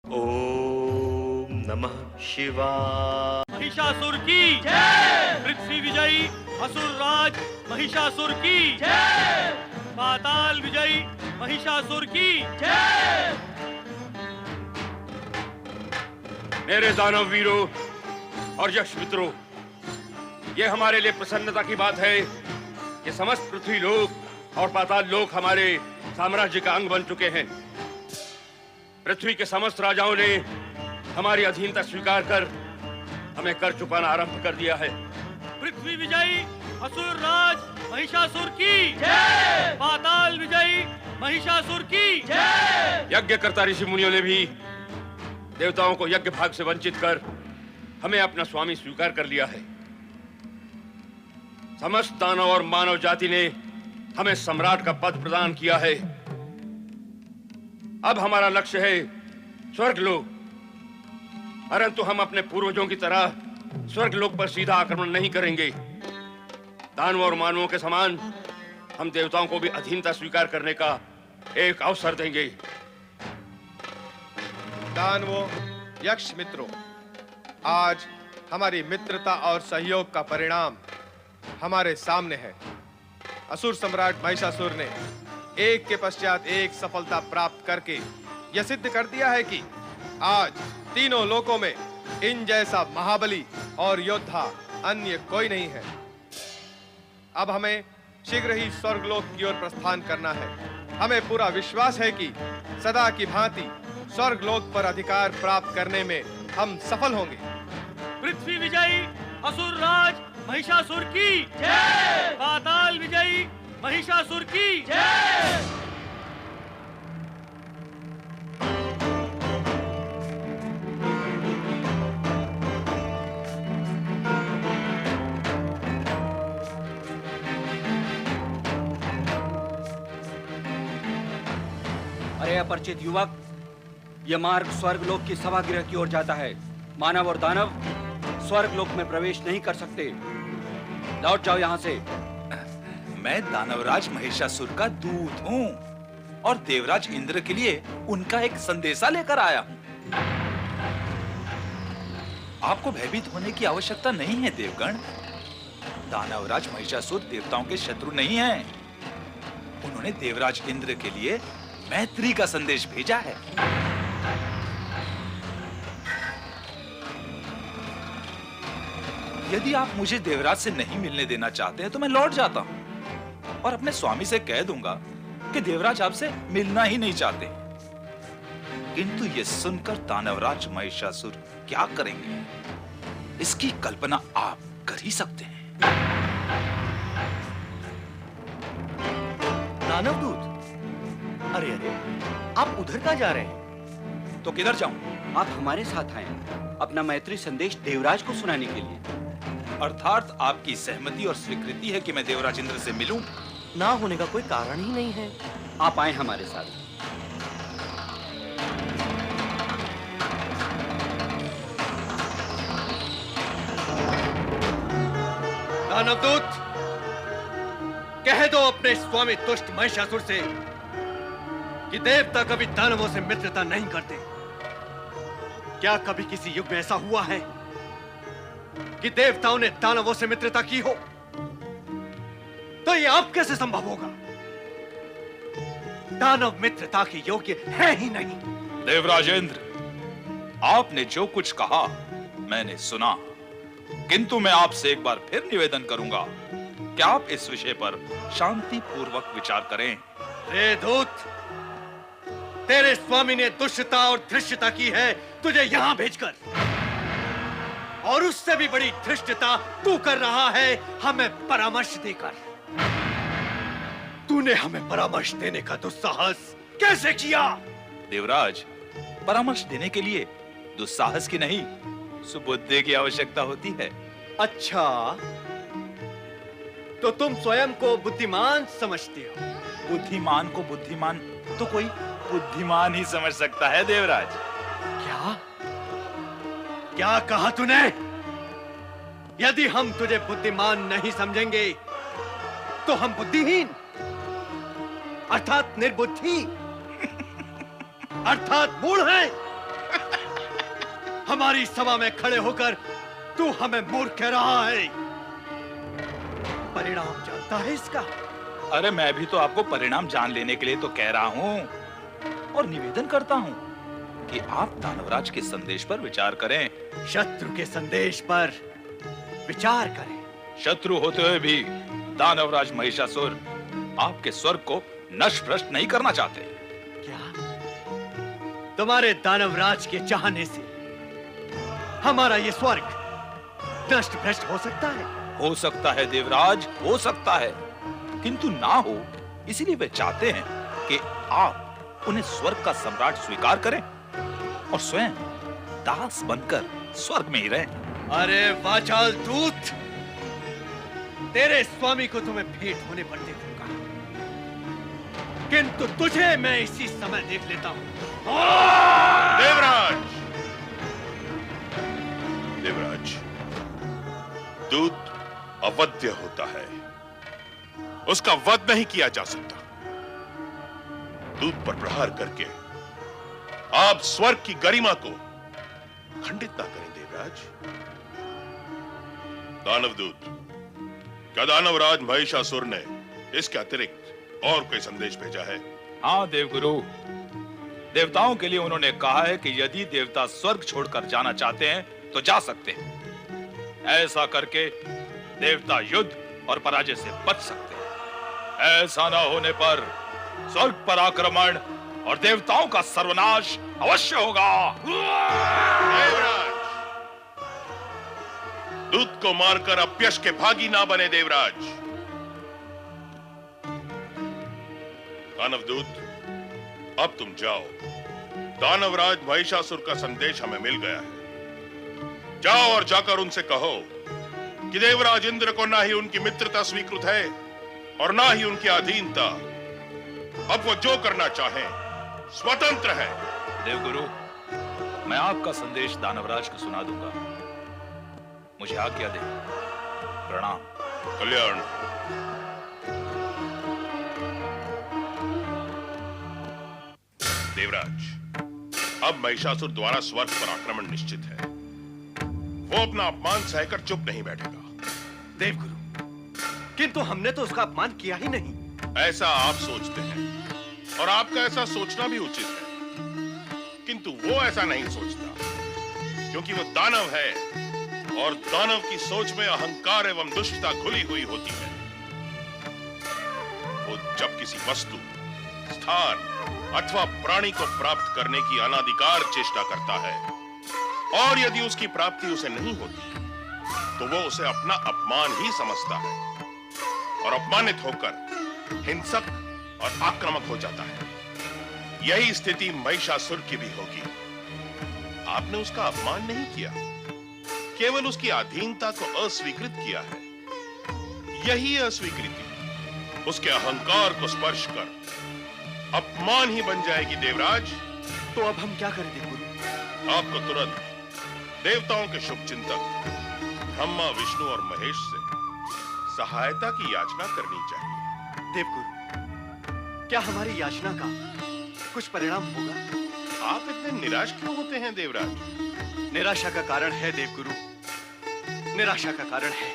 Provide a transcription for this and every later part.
ओम नमः शिवाय। महिषासुर की जय। पृथ्वी विजयी असुर राज महिषासुर की जय। पाताल विजयी महिषासुर की जय। मेरे दानव वीरों और यक्ष मित्रों, ये हमारे लिए प्रसन्नता की बात है कि समस्त पृथ्वी लोक और पाताल लोक हमारे साम्राज्य का अंग बन चुके हैं। पृथ्वी के समस्त राजाओं ने हमारी अधीनता स्वीकार कर हमें कर चुकाना आरंभ कर दिया है। पृथ्वी विजयी असुर राज महिषासुर की जय। पाताल विजयी महिषासुर की जय। यज्ञकर्ता ऋषि मुनियों ने भी देवताओं को यज्ञ भाग से वंचित कर हमें अपना स्वामी स्वीकार कर लिया है। समस्त दानव और मानव जाति ने हमें सम्राट का पद प्रदान किया है। अब हमारा लक्ष्य है स्वर्गलोक, परंतु हम अपने पूर्वजों की तरह स्वर्गलोक पर सीधा आक्रमण नहीं करेंगे। दानवों और मानवों के समान हम देवताओं को भी अधीनता स्वीकार करने का एक अवसर देंगे। दानवों, यक्ष मित्रों, आज हमारी मित्रता और सहयोग का परिणाम हमारे सामने है। असुर सम्राट महिषासुर ने एक के पश्चात एक सफलता प्राप्त करके यह सिद्ध कर दिया है कि आज तीनों लोकों में इन जैसा महाबली और योद्धा अन्य कोई नहीं है। अब हमें शीघ्र ही स्वर्गलोक की ओर प्रस्थान करना है। हमें पूरा विश्वास है कि सदा की भांति स्वर्गलोक पर अधिकार प्राप्त करने में हम सफल होंगे। पृथ्वी विजयी असुर राज महिषासुर की जय। पाताल विजयी महिषासुर की जय। अरे अपरिचित युवक, यह मार्ग स्वर्गलोक की सभागृह की ओर जाता है। मानव और दानव स्वर्गलोक में प्रवेश नहीं कर सकते। लौट जाओ यहाँ से। मैं दानवराज महिषासुर का दूत हूँ और देवराज इंद्र के लिए उनका एक संदेशा लेकर आया हूँ। आपको भयभीत होने की आवश्यकता नहीं है देवगण। दानवराज महिषासुर देवताओं के शत्रु नहीं हैं। उन्होंने देवराज इंद्र के लिए मैत्री का संदेश भेजा है। यदि आप मुझे देवराज से नहीं मिलने देना चाहते हैं तो मैं लौट जाता हूं और अपने स्वामी से कह दूंगा कि देवराज आपसे मिलना ही नहीं चाहते। किंतु यह सुनकर दानवराज महिषासुर क्या करेंगे, इसकी कल्पना आप कर ही सकते हैं। दानवदूत, अरे अरे, आप उधर कहाँ जा रहे हैं? तो किधर जाऊं? आप हमारे साथ आए अपना मैत्री संदेश देवराज को सुनाने के लिए। अर्थात आपकी सहमति और स्वीकृति है कि मैं देवराज इंद्र से मिलूं? ना होने का कोई कारण ही नहीं है। आप आए हमारे साथ। दानवदूत, कह दो अपने स्वामी दुष्ट महिषासुर से कि देवता कभी दानवों से मित्रता नहीं करते। क्या कभी किसी युग में ऐसा हुआ है कि देवताओं ने दानवों से मित्रता की हो? तो यह अब कैसे संभव होगा? दानव मित्रता के योग्य है ही नहीं। देवराज इंद्र, आपने जो कुछ कहा मैंने सुना, किंतु मैं आपसे एक बार फिर निवेदन करूंगा कि आप इस विषय पर शांति पूर्वक विचार करें। रे दूत, तेरे स्वामी ने दुष्टता और धृष्टता की है तुझे यहां भेजकर, और उससे भी बड़ी धृष्टता तू कर रहा है हमें परामर्श देकर। तूने हमें परामर्श देने का दुस्साहस कैसे किया? देवराज, परामर्श देने के लिए दुस्साहस की नहीं, सुबुद्धि की आवश्यकता होती है। अच्छा, तो तुम स्वयं को बुद्धिमान समझते हो? बुद्धिमान को बुद्धिमान तो कोई बुद्धिमान ही समझ सकता है देवराज। क्या क्या कहा तूने? यदि हम तुझे बुद्धिमान नहीं समझेंगे तो हम बुद्धिहीन अर्थात निर्बुद्धि अर्थात मूढ़ हैं। हमारी सभा में खड़े होकर तू हमें मूर्ख कह रहा है। परिणाम जानता है इसका? अरे मैं भी तो आपको परिणाम जान लेने के लिए तो कह रहा हूं और निवेदन करता हूं कि आप दानवराज के संदेश पर विचार करें। शत्रु के संदेश पर विचार करें। शत्रु होते हुए भी दानवराज महिषासुर आपके स्वर्ग को नष्ट भ्रष्ट नहीं करना चाहते। क्या तुम्हारे दानवराज के चाहने से हमारा ये स्वर्ग नष्ट भ्रष्ट हो सकता है? हो सकता है देवराज, हो सकता है, किंतु ना हो इसीलिए वे चाहते हैं कि आप उन्हें स्वर्ग का सम्राट स्वीकार करें और स्वयं दास बनकर स्वर्ग में ही रहें। अरे वाचाल दूत, तेरे स्वामी को तुम्हें भेंट होने पर देखूंगा, किंतु तुझे मैं इसी समय देख लेता हूं। देवराज, देवराज, दूत अवध्य होता है, उसका वध नहीं किया जा सकता। दूत पर प्रहार करके आप स्वर्ग की गरिमा को खंडित ना करें देवराज। दानवदूत, क्या दानवराज महिषासुर ने इसके अतिरिक्त और कोई संदेश भेजा है? हाँ देवगुरु, देवताओं के लिए उन्होंने कहा है कि यदि देवता स्वर्ग छोड़कर जाना चाहते हैं तो जा सकते हैं। ऐसा करके देवता युद्ध और पराजय से बच सकते हैं। ऐसा न होने पर स्वर्ग पर आक्रमण और देवताओं का सर्वनाश अवश्य होगा। देवराज, दूत को मारकर अपयश के भागी ना बने देवराज। दानवदूत, अब तुम जाओ। दानवराज महिषासुर का संदेश हमें मिल गया है। जाओ और जाकर उनसे कहो कि देवराज इंद्र को ना ही उनकी मित्रता स्वीकृत है और ना ही उनकी अधीनता। अब वो जो करना चाहें स्वतंत्र है। देवगुरु, मैं आपका संदेश दानवराज को सुना दूंगा। मुझे आज्ञा दे। प्रणाम। कल्याण। देवराज, अब महिषासुर द्वारा स्वर्ग पर आक्रमण निश्चित है। वो अपना अपमान सहकर चुप नहीं बैठेगा। देवगुरु, किंतु हमने तो उसका अपमान किया ही नहीं। ऐसा आप सोचते हैं और आपका ऐसा सोचना भी उचित है, किंतु वो ऐसा नहीं सोचता, क्योंकि वो दानव है और दानव की सोच में अहंकार एवं दुष्टता घुली हुई होती है। वो जब किसी वस्तु, स्थान अथवा प्राणी को प्राप्त करने की अनादिकार चेष्टा करता है और यदि उसकी प्राप्ति उसे नहीं होती तो वो उसे अपना अपमान ही समझता है और अपमानित होकर हिंसक और आक्रामक हो जाता है। यही स्थिति महिषासुर की भी होगी। आपने उसका अपमान नहीं किया, केवल उसकी अधीनता को अस्वीकृत किया है। यही अस्वीकृति उसके अहंकार को स्पर्श कर अपमान ही बन जाएगी देवराज। तो अब हम क्या करें देवगुरु? आपको तुरंत देवताओं के शुभ चिंतक ब्रह्मा, विष्णु और महेश से सहायता की याचना करनी चाहिए। देवगुरु, क्या हमारी याचना का कुछ परिणाम होगा? आप इतने निराश क्यों होते हैं देवराज? निराशा का कारण है देवगुरु, निराशा का कारण है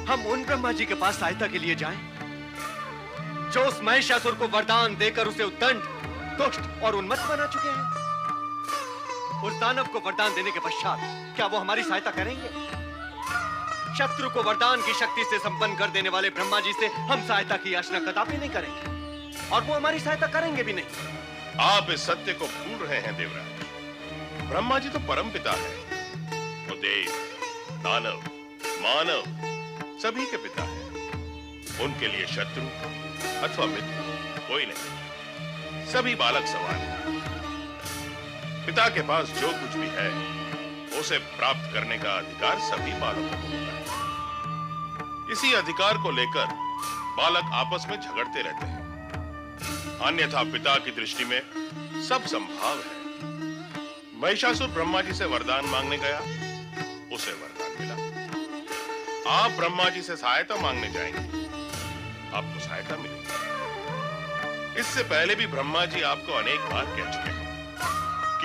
हम उन ब्रह्मा जी के पास सहायता के लिए जाएं, जो उस महिषासुर को वरदान देकर उसे उद्दंड, दुष्ट और उन्मत्त बना चुके हैं। उस दानव को वरदान देने के पश्चात क्या वो हमारी सहायता करेंगे? शत्रु को वरदान की शक्ति से संपन्न कर देने वाले ब्रह्मा जी से हम सहायता की याचना कदापि नहीं करेंगे और वो हमारी सहायता करेंगे भी नहीं। आप इस सत्य को भूल रहे हैं देवराज। ब्रह्मा जी तो परम पिता है। वो देव, दानव, मानव सभी के पिता है। उनके लिए शत्रु अथवा मित्र कोई नहीं, सभी बालक समान है। पिता के पास जो कुछ भी है उसे प्राप्त करने का अधिकार सभी बालकों को होता है। इसी अधिकार को लेकर बालक आपस में झगड़ते रहते हैं, अन्यथा पिता की दृष्टि में सब संभव है। महिषासुर ब्रह्मा जी से वरदान मांगने गया, उसे वरदान मिला। आप ब्रह्मा जी से सहायता मांगने जाएंगे, आपको सहायता मिलेगी। इससे पहले भी ब्रह्मा जी आपको अनेक बार कह चुके हैं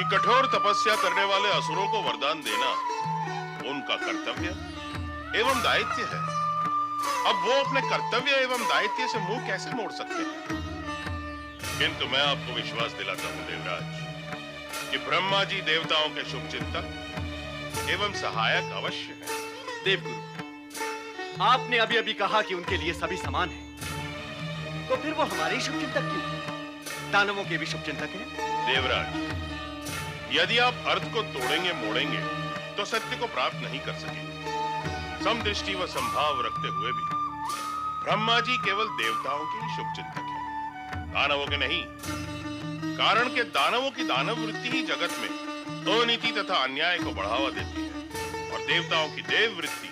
कि कठोर तपस्या करने वाले असुरों को वरदान देना उनका कर्तव्य एवं दायित्व है। अब वो अपने कर्तव्य एवं दायित्व से मुंह कैसे मोड़ सकते हैं? किंतु मैं आपको विश्वास दिलाता हूं देवराज कि ब्रह्मा जी देवताओं के शुभचिंतक एवं सहायक अवश्य है। देवगुरु, आपने अभी अभी कहा कि उनके लिए सभी समान हैं, तो फिर वो हमारे ही शुभचिंतक क्यों? दानवों के भी शुभचिंतक हैं। देवराज, यदि आप अर्थ को तोड़ेंगे मोड़ेंगे तो सत्य को प्राप्त नहीं कर सकेंगे। समदृष्टि व संभाव रखते हुए भी ब्रह्मा जी केवल देवताओं के ही शुभचिंतक हैं, दानवों के नहीं। कारण के दानवों की दानव वृत्ति ही जगत में अनीति तथा अन्याय को बढ़ावा देती है और देवताओं की देव वृत्ति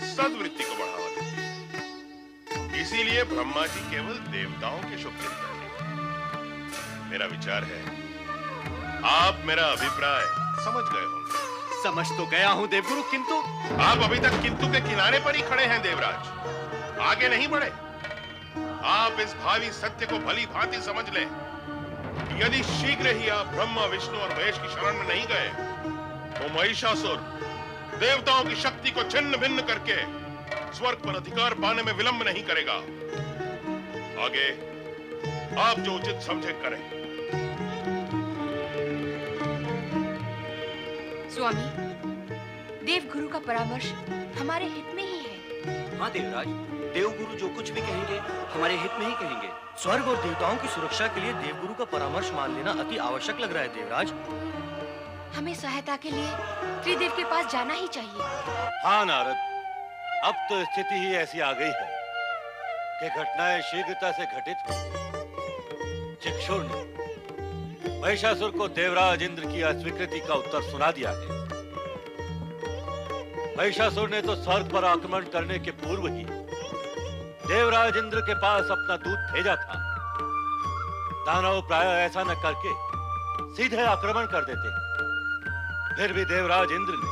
सद्वृत्ति को बढ़ावा देती है। इसीलिए ब्रह्मा जी केवल देवताओं के शुभचिंतक हैं। मेरा विचार है आप मेरा अभिप्राय समझ गए होंगे। समझ तो गया हूं देवगुरु, किंतु आप अभी तक किंतु के किनारे पर ही खड़े हैं देवराज, आगे नहीं बढ़े। आप इस भावी सत्य को भली भांति समझ लें कि यदि शीघ्र ही आप ब्रह्मा विष्णु और महेश की शरण में नहीं गए तो महिषासुर देवताओं की शक्ति को छिन्न भिन्न करके स्वर्ग पर अधिकार पाने में विलंब नहीं करेगा। आगे आप जो उचित समझे करें। स्वामी, देवगुरु का परामर्श हमारे हित में ही है। हाँ देवराज, देवगुरु जो कुछ भी कहेंगे हमारे हित में ही कहेंगे। स्वर्ग और देवताओं की सुरक्षा के लिए देवगुरु का परामर्श मान लेना अति आवश्यक लग रहा है देवराज। हमें सहायता के लिए त्रिदेव के पास जाना ही चाहिए। हाँ नारद, अब तो स्थिति ही ऐसी आ गई है कि घटनाएं शीघ्रता से घटित हो। चिक्षुर ने महिषासुर को देवराज इंद्र की अस्वीकृति का उत्तर सुना दिया है। महिषासुर ने तो स्वर्ग पर आक्रमण करने के पूर्व ही देवराज इंद्र के पास अपना दूत भेजा था। दानव प्राय ऐसा न करके सीधे आक्रमण कर देते हैं। फिर भी देवराज इंद्र ने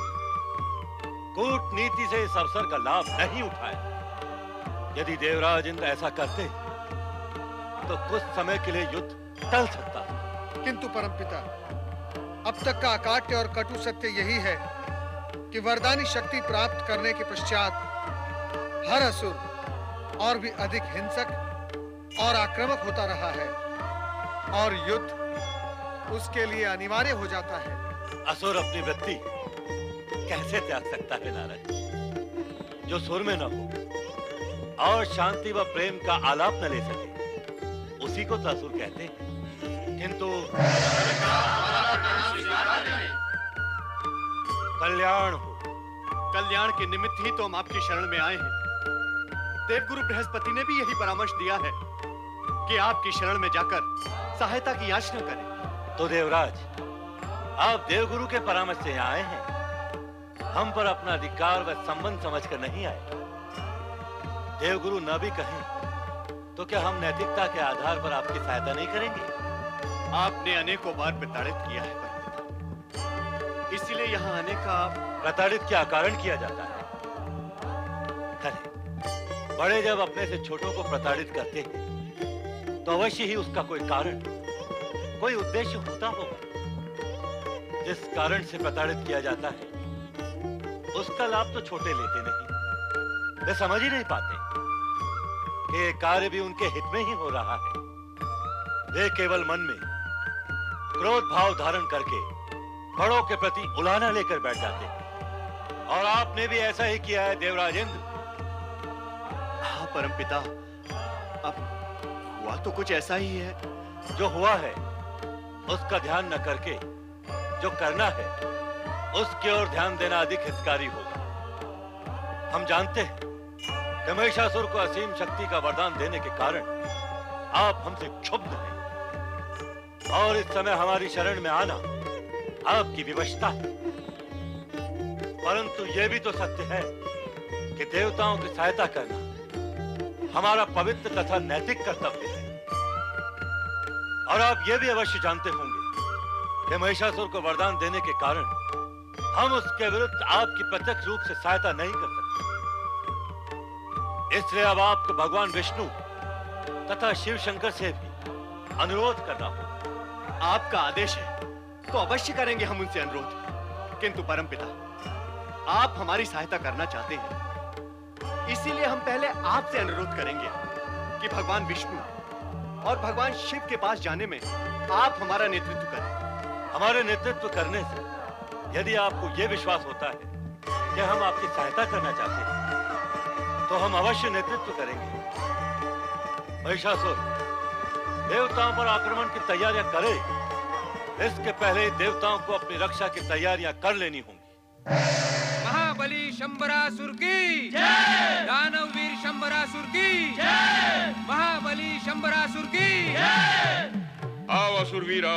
कूटनीति से इस अवसर का लाभ नहीं उठाया। यदि देवराज इंद्र ऐसा करते तो कुछ समय के लिए युद्ध टल सकता था। किंतु परमपिता, अब तक का अकाट्य और कटु सत्य यही है कि वरदानी शक्ति प्राप्त करने के पश्चात हर असुर और भी अधिक हिंसक और आक्रामक होता रहा है और युद्ध उसके लिए अनिवार्य हो जाता है। असुर अपनी वृत्ति कैसे त्याग सकता है नारद? जो सुर में न हो और शांति व प्रेम का आलाप न ले सके, उसी को तो असुर कहते हैं। किंतु कल्याण हो, कल्याण के निमित्त ही तो हम आपकी शरण में आए हैं। देवगुरु बृहस्पति ने भी यही परामर्श दिया है कि आपकी शरण में जाकर सहायता की याचना करें। तो देवराज, आप देवगुरु के परामर्श से यहाँ आए हैं, हम पर अपना अधिकार व संबंध समझकर नहीं आए। देवगुरु न भी कहें तो क्या हम नैतिकता के आधार पर आपकी सहायता नहीं करेंगे? आपने अनेकों बार प्रताड़ित किया है परंपिता, इसीलिए यहाँ आने का। प्रताड़ित क्या कारण किया जाता है? खरे, बड़े जब अपने से छोटों को प्रताड़ित करते हैं तो अवश्य ही उसका कोई कारण, कोई उद्देश्य होता होगा। जिस कारण से प्रताड़ित किया जाता है उसका लाभ तो छोटे लेते नहीं। वे समझ ही नहीं पाते कि ये कार्य भी उनके हित में ही हो रहा है। वे केवल मन में क्रोध भाव धारण करके बड़ों के प्रति उलाहना लेकर बैठ जाते हैं। और आपने भी ऐसा ही किया है देवराज इंद्र। हाँ परमपिता, अब हुआ तो कुछ ऐसा ही है। जो हुआ है उसका ध्यान न करके जो करना है उसकी ओर ध्यान देना अधिक हितकारी होगा। हम जानते हैं कि महिषासुर को असीम शक्ति का वरदान देने के कारण आप हमसे क्षुब्ध हैं और इस समय हमारी शरण में आना आपकी विवशता है। परंतु यह भी तो सत्य है कि देवताओं की सहायता करना हमारा पवित्र तथा नैतिक कर्तव्य है। और आप यह भी अवश्य जानते होंगे कि महिषासुर को वरदान देने के कारण हम उसके विरुद्ध आपकी प्रत्यक्ष रूप से सहायता नहीं कर सकते। इसलिए अब आपको भगवान विष्णु तथा शिव शंकर से भी अनुरोध करना होगा। आपका आदेश है तो अवश्य करेंगे हम उनसे अनुरोध। किंतु परमपिता, आप हमारी सहायता करना चाहते हैं, इसीलिए हम पहले आपसे अनुरोध करेंगे कि भगवान विष्णु और भगवान शिव के पास जाने में आप हमारा नेतृत्व करें। हमारे नेतृत्व करने से यदि आपको यह विश्वास होता है कि हम आपकी सहायता करना चाहते हैं, तो हम अवश्य नेतृत्व करेंगे। महिषासुर देवताओं पर आक्रमण की तैयारियां करे, इसके पहले देवताओं को अपनी रक्षा की तैयारियां कर लेनी होंगी। महाबली शंबरासुर की जय, दानववीर शंबरासुर की जय, महाबली शंबरासुर की जय। आओ असुरवीर आओ।